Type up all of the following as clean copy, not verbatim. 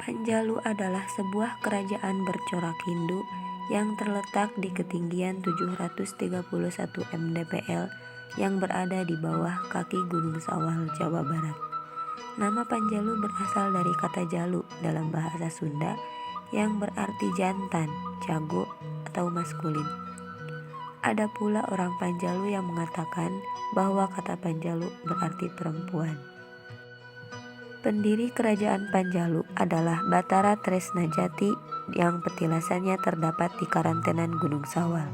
Panjalu adalah sebuah kerajaan bercorak Hindu yang terletak di ketinggian 731 mdpl yang berada di bawah kaki Gunung Sawal, Jawa Barat. Nama Panjalu berasal dari kata jalu dalam bahasa Sunda yang berarti jantan, jago, atau maskulin. Ada pula orang Panjalu yang mengatakan bahwa kata Panjalu berarti perempuan. Pendiri kerajaan Panjalu adalah Batara Tresnajati yang petilasannya terdapat di Karantenan Gunung Sawal.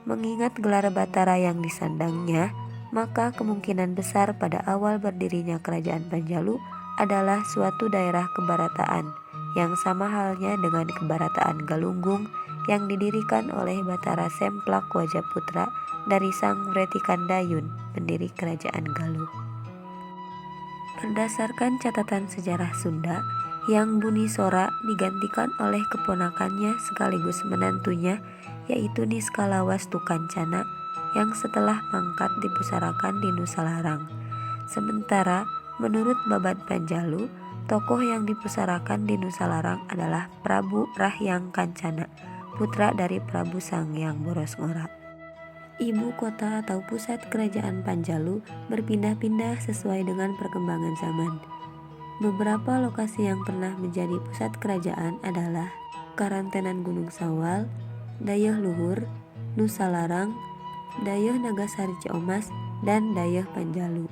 Mengingat gelar Batara yang disandangnya, maka kemungkinan besar pada awal berdirinya kerajaan Panjalu adalah suatu daerah kebarataan yang sama halnya dengan kebarataan Galunggung yang didirikan oleh Batara Semplak Wajaputra dari Sang Wretikandayun, pendiri kerajaan Galuh. Berdasarkan catatan sejarah Sunda, Hyang Bunisora digantikan oleh keponakannya sekaligus menantunya, yaitu Niskalawastu Kancana, yang setelah mangkat dipusarakan di Nusa Larang. Sementara menurut Babad Panjalu, tokoh yang dipusarakan di Nusa Larang adalah Prabu Rahyang Kancana, putra dari Prabu Sanghyang Borosngora. Ibu kota atau pusat kerajaan Panjalu berpindah-pindah sesuai dengan perkembangan zaman. Beberapa lokasi yang pernah menjadi pusat kerajaan adalah Karantenan Gunung Sawal, Dayeuh Luhur, Nusa Larang, Dayeuh Nagasari Ciamas, dan Dayeuh Panjalu.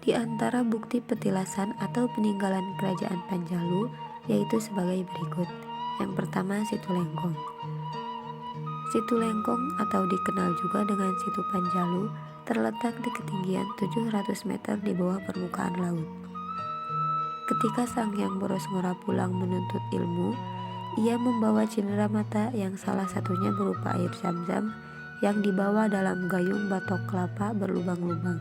Di antara bukti petilasan atau peninggalan kerajaan Panjalu yaitu sebagai berikut. Yang pertama, Situ Lengkong. Situ Lengkong atau dikenal juga dengan Situ Panjalu terletak di ketinggian 700 meter di bawah permukaan laut. Ketika Sanghyang Borosngora pulang menuntut ilmu, ia membawa cenderamata yang salah satunya berupa air zam-zam yang dibawa dalam gayung batok kelapa berlubang-lubang.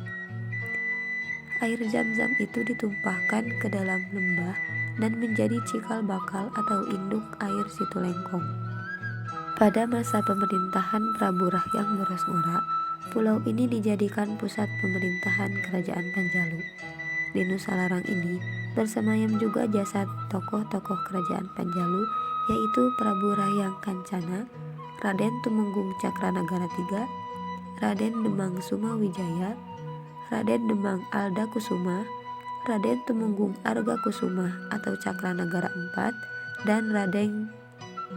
Air zam-zam itu ditumpahkan ke dalam lembah dan menjadi cikal bakal atau induk air Situ Lengkong. Pada masa pemerintahan Prabu Rahyang Borosngora, pulau ini dijadikan pusat pemerintahan kerajaan Panjalu. Di Nusa Larang ini bersemayam juga jasad tokoh-tokoh kerajaan Panjalu, yaitu Prabu Rahyang Kancana, Raden Tumenggung Cakranagara III, Raden Demang Sumawijaya, Raden Demang Alda Kusuma, Raden Tumenggung Arga Kusuma atau Cakranagara IV, dan Raden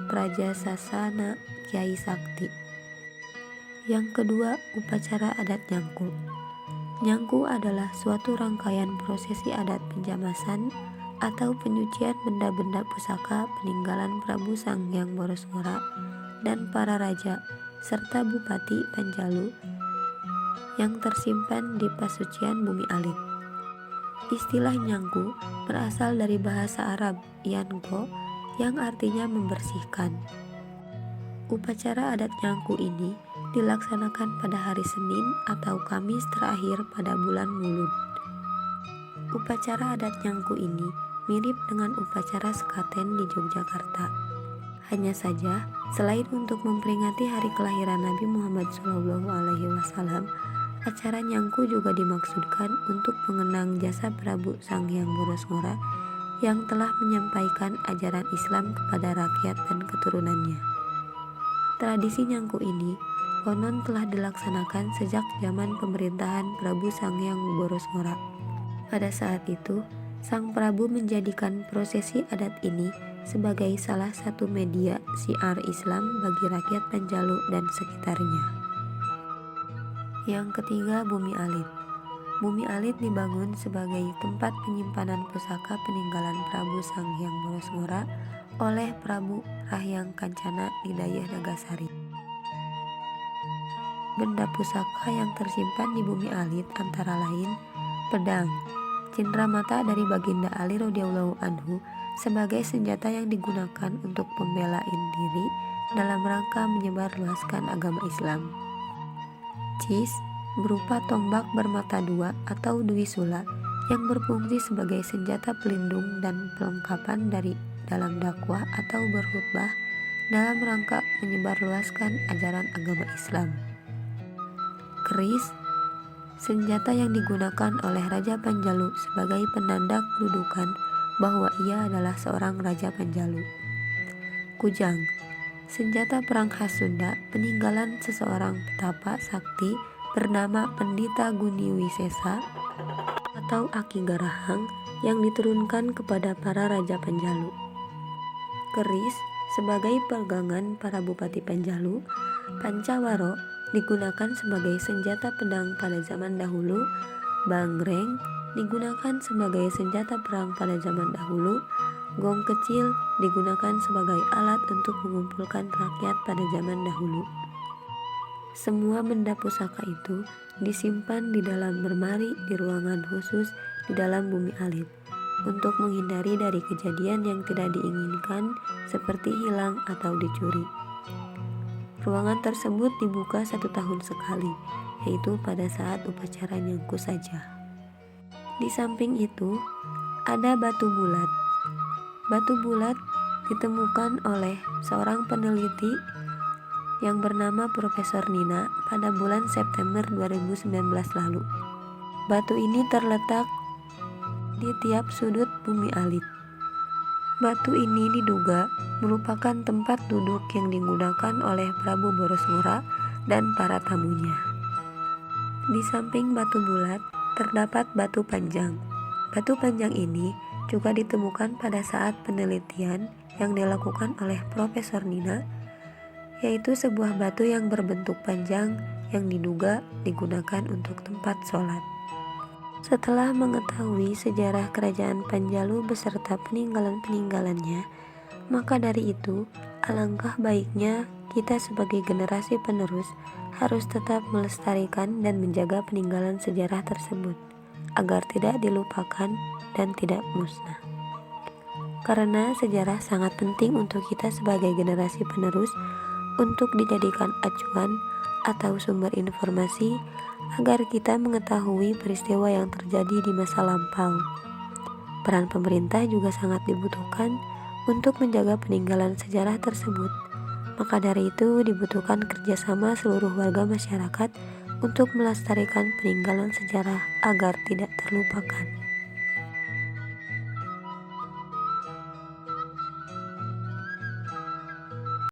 Prajasasana Kyai Sakti. Yang kedua, upacara adat Nyangku. Nyangku adalah suatu rangkaian prosesi adat penjamasan atau penyucian benda-benda pusaka peninggalan Prabu Sanghyang Borosngora dan para raja serta Bupati Panjalu yang tersimpan di Pasucian Bumi Alit. Istilah Nyangku berasal dari bahasa Arab Yanko yang artinya membersihkan. Upacara adat Nyangku ini dilaksanakan pada hari Senin atau Kamis terakhir pada bulan Mulud. Upacara adat Nyangku ini mirip dengan upacara sekaten di Yogyakarta. Hanya saja, selain untuk memperingati hari kelahiran Nabi Muhammad SAW, acara Nyangku juga dimaksudkan untuk mengenang jasa Prabu Sanghyang Borosngora yang telah menyampaikan ajaran Islam kepada rakyat dan keturunannya. Tradisi Nyangku ini konon telah dilaksanakan sejak zaman pemerintahan Prabu Sanghyang Borosngora. Pada saat itu, Sang Prabu menjadikan prosesi adat ini sebagai salah satu media syiar Islam bagi rakyat Panjalu dan sekitarnya. Yang ketiga, Bumi Alit. Bumi Alit dibangun sebagai tempat penyimpanan pusaka peninggalan Prabu Sanghyang Borosngora oleh Prabu Rahyang Kancana di Dayeuh Nagasari. Benda pusaka yang tersimpan di Bumi Alit antara lain pedang, cenderamata dari Baginda Ali radhiyallahu anhu sebagai senjata yang digunakan untuk pembelaan diri dalam rangka menyebarluaskan agama Islam. Cis berupa tombak bermata dua atau duisula yang berfungsi sebagai senjata pelindung dan pelengkapan dari dalam dakwah atau berkhutbah dalam rangka menyebarluaskan ajaran agama Islam. Keris, senjata yang digunakan oleh Raja Panjalu sebagai penanda kedudukan bahwa ia adalah seorang raja Panjalu. Kujang, senjata perang khas Sunda peninggalan seseorang petapa sakti bernama Pendita Guniwisesa atau Aki Garahang yang diturunkan kepada para raja Panjalu. Keris, sebagai pegangan para bupati Panjalu. Pancawaro digunakan sebagai senjata pedang pada zaman dahulu. Bangreng digunakan sebagai senjata perang pada zaman dahulu. Gong kecil digunakan sebagai alat untuk mengumpulkan rakyat pada zaman dahulu. Semua benda pusaka itu disimpan di dalam lemari di ruangan khusus di dalam bumi alit untuk menghindari dari kejadian yang tidak diinginkan seperti hilang atau dicuri. Ruangan tersebut dibuka 1 tahun sekali, yaitu pada saat upacara nyangku saja. Di samping itu, ada batu bulat. Batu bulat ditemukan oleh seorang peneliti yang bernama Profesor Nina pada bulan September 2019 lalu. Batu ini terletak di tiap sudut bumi alit. Batu ini diduga merupakan tempat duduk yang digunakan oleh Prabu Borosngora dan para tamunya. Di samping batu bulat terdapat batu panjang. Batu panjang ini juga ditemukan pada saat penelitian yang dilakukan oleh Profesor Nina, yaitu sebuah batu yang berbentuk panjang yang diduga digunakan untuk tempat sholat. Setelah mengetahui sejarah kerajaan Panjalu beserta peninggalan-peninggalannya, maka dari itu alangkah baiknya kita sebagai generasi penerus harus tetap melestarikan dan menjaga peninggalan sejarah tersebut agar tidak dilupakan dan tidak musnah. Karena sejarah sangat penting untuk kita sebagai generasi penerus untuk dijadikan acuan atau sumber informasi agar kita mengetahui peristiwa yang terjadi di masa lampau. Peran pemerintah juga sangat dibutuhkan untuk menjaga peninggalan sejarah tersebut. Maka dari itu dibutuhkan kerjasama seluruh warga masyarakat untuk melestarikan peninggalan sejarah agar tidak terlupakan.